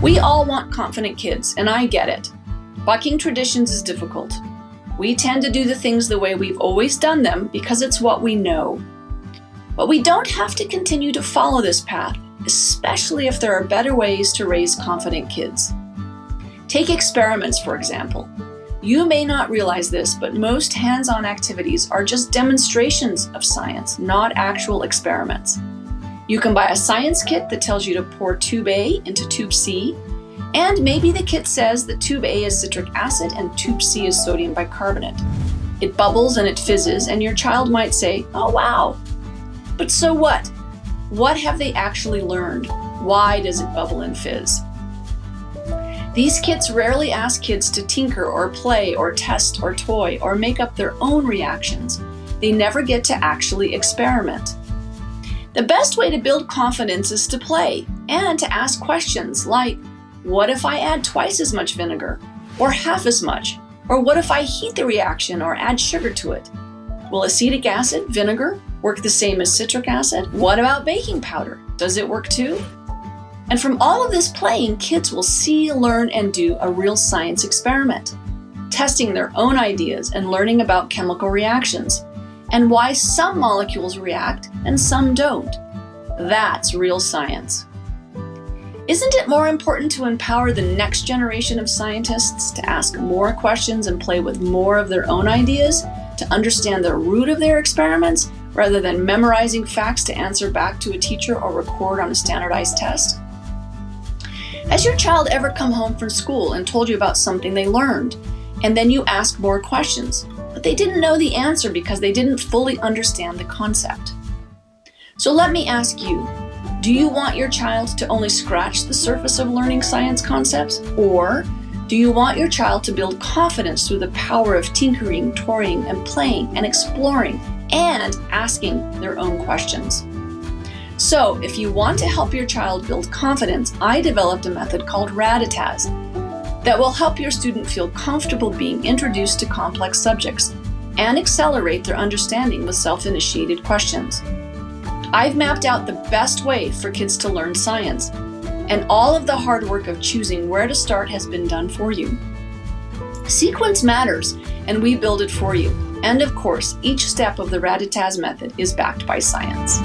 We all want confident kids, and I get it. Bucking traditions is difficult. We tend to do the things the way we've always done them because it's what we know. But we don't have to continue to follow this path, especially if there are better ways to raise confident kids. Take experiments, for example. You may not realize this, but most hands-on activities are just demonstrations of science, not actual experiments. You can buy a science kit that tells you to pour tube A into tube C, and maybe the kit says that tube A is citric acid and tube C is sodium bicarbonate. It bubbles and it fizzes, and your child might say, "Oh wow." But so what? What have they actually learned? Why does it bubble and fizz? These kits rarely ask kids to tinker or play or test or toy or make up their own reactions. They never get to actually experiment. The best way to build confidence is to play and to ask questions like, what if I add twice as much vinegar or half as much? Or what if I heat the reaction or add sugar to it? Will acetic acid, vinegar, work the same as citric acid? What about baking powder? Does it work too? And from all of this playing, kids will see, learn, and do a real science experiment, testing their own ideas and learning about chemical reactions and why some molecules react and some don't. That's real science. Isn't it more important to empower the next generation of scientists to ask more questions and play with more of their own ideas, to understand the root of their experiments, rather than memorizing facts to answer back to a teacher or record on a standardized test? Has your child ever come home from school and told you about something they learned, and then you ask more questions, but they didn't know the answer because they didn't fully understand the concept? So let me ask you, do you want your child to only scratch the surface of learning science concepts? Or do you want your child to build confidence through the power of tinkering, toying, and playing, and exploring, and asking their own questions? So, if you want to help your child build confidence, I developed a method called RATATAZ that will help your student feel comfortable being introduced to complex subjects and accelerate their understanding with self-initiated questions. I've mapped out the best way for kids to learn science, and all of the hard work of choosing where to start has been done for you. Sequence matters, and we build it for you. And of course, each step of the RATATAZ method is backed by science.